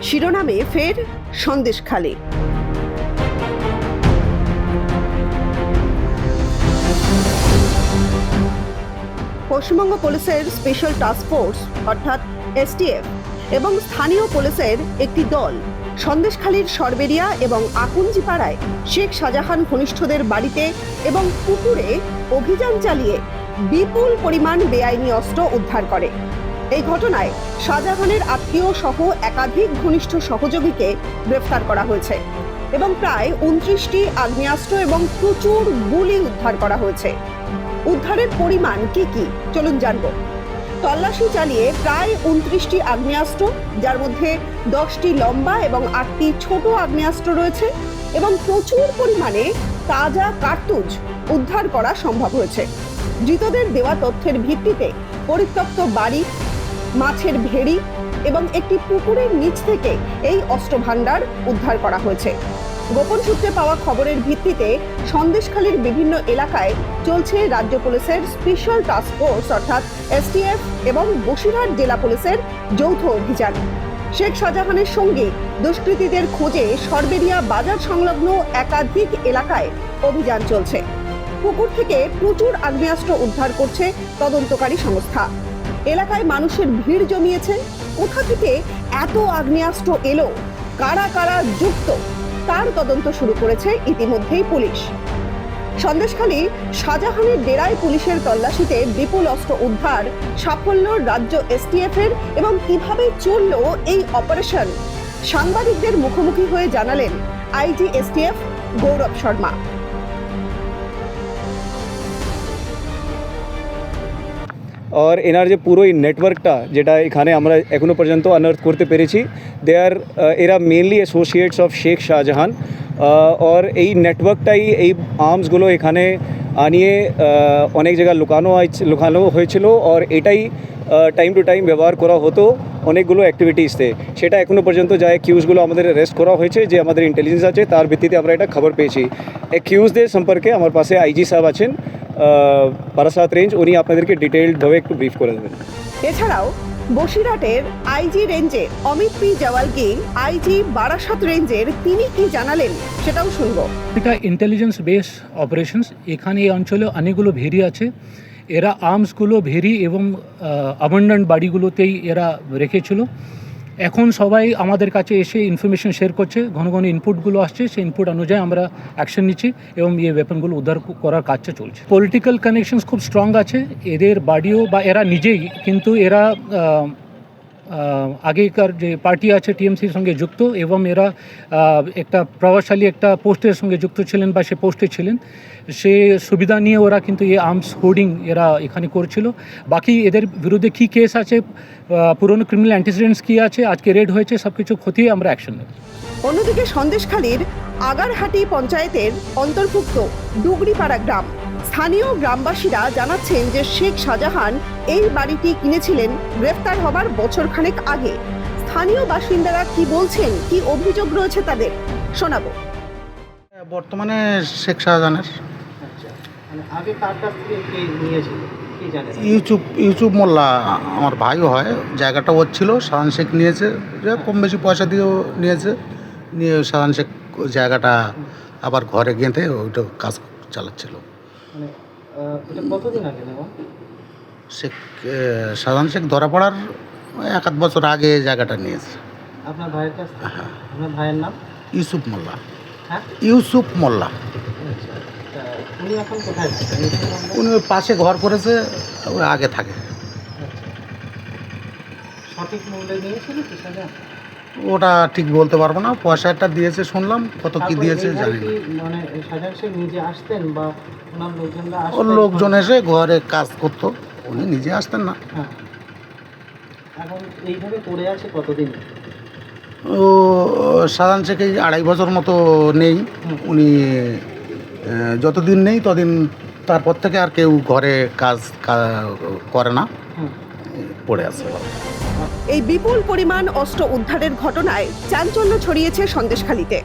শিরোনামে ফের সন্দেশখালী। পশ্চিমবঙ্গ পুলিশের স্পেশাল টাস্ক ফোর্স অর্থাৎ এসটিএফ এবং স্থানীয় পুলিশের একটি দল সন্দেশখালীর সরবেরিয়া এবং আকুঞ্জিপাড়ায় শেখ শাহজাহান ঘনিষ্ঠদের বাড়িতে এবং পুকুরে অভিযান চালিয়ে বিপুল পরিমাণ বেআইনি অস্ত্র উদ্ধার করে। এই ঘটনায় শাহজাহানের আত্মীয় সহ একাধিক ঘনিষ্ঠ সহযোগীকে গ্রেফতার করা হয়েছে এবং প্রায় 29টি আগ্নেয়াস্ত্র এবং প্রচুর গুলি উদ্ধার করা হয়েছে। উদ্ধারের পরিমাণ কি চলুন জানবো। তল্লাশি চালিয়ে প্রায় 29টি আগ্নেয়াস্ত্র, যার মধ্যে 10টি লম্বা এবং 8টি ছোট আগ্নেয়াস্ত্র রয়েছে এবং প্রচুর পরিমাণে তাজা কার্তুজ উদ্ধার করা সম্ভব হয়েছে। ধৃতদের দেওয়া তথ্যের ভিত্তিতে পরিত্যক্ত বাড়ি, মাছের ভেড়ি এবং একটি পুকুরের নিচ থেকে এই অস্ত্র ভাণ্ডার উদ্ধার করা হয়েছে। গোপন সূত্রে পাওয়া খবরের ভিত্তিতে সন্দেশখালীর বিভিন্ন এলাকায় চলছে রাজ্য পুলিশের স্পেশাল টাস্ক ফোর্স অর্থাৎ এসটিএফ এবং বসিরহাট জেলা পুলিশের যৌথ অভিযান। শেখ শাহজাহানের সঙ্গে দুষ্কৃতীদের খোঁজে সরবেরিয়া বাজার সংলগ্ন একাধিক এলাকায় অভিযান চলছে। পুকুর থেকে প্রচুর আগ্নেয়াস্ত্র উদ্ধার করছে তদন্তকারী সংস্থা। এলাকায় মানুষের ভিড় জমিয়েছে। কোথা থেকে এত আগ্নেয়াস্ত্র এলো, কারা কারা যুক্ত, তার তদন্ত শুরু করেছে ইতিমধ্যেই পুলিশ। সন্দেশখালী শাহজাহানের ডেরায় পুলিশের তল্লাশিতে বিপুল অস্ত্র উদ্ধার সাফল্য রাজ্য এসটিএফ এর এবং কিভাবে চলল এই অপারেশন, সাংবাদিকদের মুখোমুখি হয়ে জানালেন আইজি এসটিএফ গৌরব শর্মা। और এনার যে পুরো এই নেটওয়ার্কটা যেটা এখানে আমরা এখনো পর্যন্ত আনার্থ করতে পেরেছি, এরা mainly associates of Sheikh Shahjahan. और এই নেটওয়ার্কটাই এই আর্মসগুলো এখানে আনিয়ে অনেক জায়গায় লুকানো হয়েছিল, আর এটাই টাইম টু টাইম ব্যবহার করা হতো অনেকগুলো অ্যাক্টিভিটিসতে। সেটা এখনও পর্যন্ত যা অ্যাকিউজগুলো আমাদের অ্যারেস্ট করা হয়েছে, যে আমাদের ইন্টেলিজেন্স আছে তার ভিত্তিতে আমরা এটা খবর পেয়েছি। অ্যাকিউজদের সম্পর্কে আমার পাশে আইজি সাহেব আছেন বারাসাত রেঞ্জ, উনি আপনাদেরকে ডিটেইলডভাবে একটু ব্রিফ করে দেবেন। এছাড়াও বসিরহাটের আইজি রেঞ্জে অমিত পি জওয়ালগি, আইজি বারাসাত রেঞ্জের তিনি কি জানালেন সেটাও শুনবো। এটা ইন্টেলিজেন্স বেস অপারেশনস। এখানে এই অঞ্চলে অনেকগুলো ভেরি আছে। এরা আর্মসগুলো ভেরি এবং অ্যাবান্ডন্ট বাড়িগুলোতেই এরা রেখেছিল। এখন সবাই আমাদের কাছে এসে ইনফরমেশন শেয়ার করছে, ঘন ঘন ইনপুটগুলো আসছে, সেই ইনপুট অনুযায়ী আমরা অ্যাকশন নিচ্ছি এবং এই ওয়েপনগুলো উদ্ধার করার কাজটা চলছে। পলিটিক্যাল কানেকশনস খুব স্ট্রং আছে এদের বাড়িও, বা এরা নিজেই, কিন্তু এরা আগেকার যে পার্টি আছে টিএমসির সঙ্গে যুক্ত এবং এরা একটা প্রভাবশালী একটা পোস্টের সঙ্গে যুক্ত ছিলেন বা সে পোস্টে ছিলেন। সে সুবিধা নিয়ে ওরা কিন্তু এই আর্মস হোর্ডিং এরা এখানে করছিল। বাকি এদের বিরুদ্ধে কী কেস আছে, পুরনো ক্রিমিনাল অ্যান্টিসিডেন্টস কী আছে, আজকে রেড হয়েছে, সব কিছু খতিয়ে আমরা অ্যাকশন নেব। অন্যদিকে সন্দেশখালীর আগারহাটি পঞ্চায়েতের অন্তর্ভুক্ত ডুগরিপাড়া গ্রাম, স্থানীয় গ্রামবাসীরা জানাচ্ছেন যে শেখ শাহজাহান এই বাড়িটি কিনেছিলেন গ্রেফতার হবার বছরখানেক আগে। স্থানীয় বাসিন্দারা কি বলছেন, কি অভিযোগ রয়েছে তাদের শোনাবো। বর্তমানে শেখ শাহজাহানের আগে কার কাছ থেকে নিয়েছিল কি জানেন? ইউসুফ মোল্লা আমার ভাইও হয়, জায়গাটা ওর ছিল, শাহজাহান শেখ নিয়েছে, যে কম বেশি পয়সা দিয়েও নিয়ে শাহজাহান শেখ জায়গাটা আবার ঘরে গেঁথে ওইটা কাজ চালাচ্ছিল। মানে এটা কতদিন আগে নেওয়া? শাহজাহান শেখ ধরা পড়ার 1-8 বছর আগে জায়গাটা নিয়েছে। আপনার ভাইয়ের কাছ থেকে? আপনার ভাইয়ের নাম? ইউসুফ মোল্লা। হ্যাঁ, ইউসুফ মোল্লা। আচ্ছা, উনি এখন কোথায় থাকেন? উনি ওই পাশে ঘর করেছে, ওই আগে থাকে। আচ্ছা, সঠিক মূল্যে নিয়েছিল কি শাহজাহান? ওটা ঠিক বলতে পারবো না, পয়সাটা দিয়েছে শুনলাম, কত কি দিয়েছে জানি না। মানে শাহজাহান শেখ নিজে আসতেন বা ওনার লোকজনরা ওর আসতেন? লোকজন এসে ঘরে কাজ করতো, উনি নিজে আসতেন না। হ্যাঁ, এখন এইভাবে পড়ে আছে কতদিন? ও শাহজাহান শেখ এই 2.5 বছর মতো নেই। উনি যতদিন নেই ততদিন, তারপর থেকে আর কেউ ঘরে কাজ করে না, পড়ে আছে। এই বিপুল পরিমাণ অস্ত্র উদ্ধারের ঘটনায় চাঞ্চল্য ছড়িয়েছে সন্দেশখালীতে।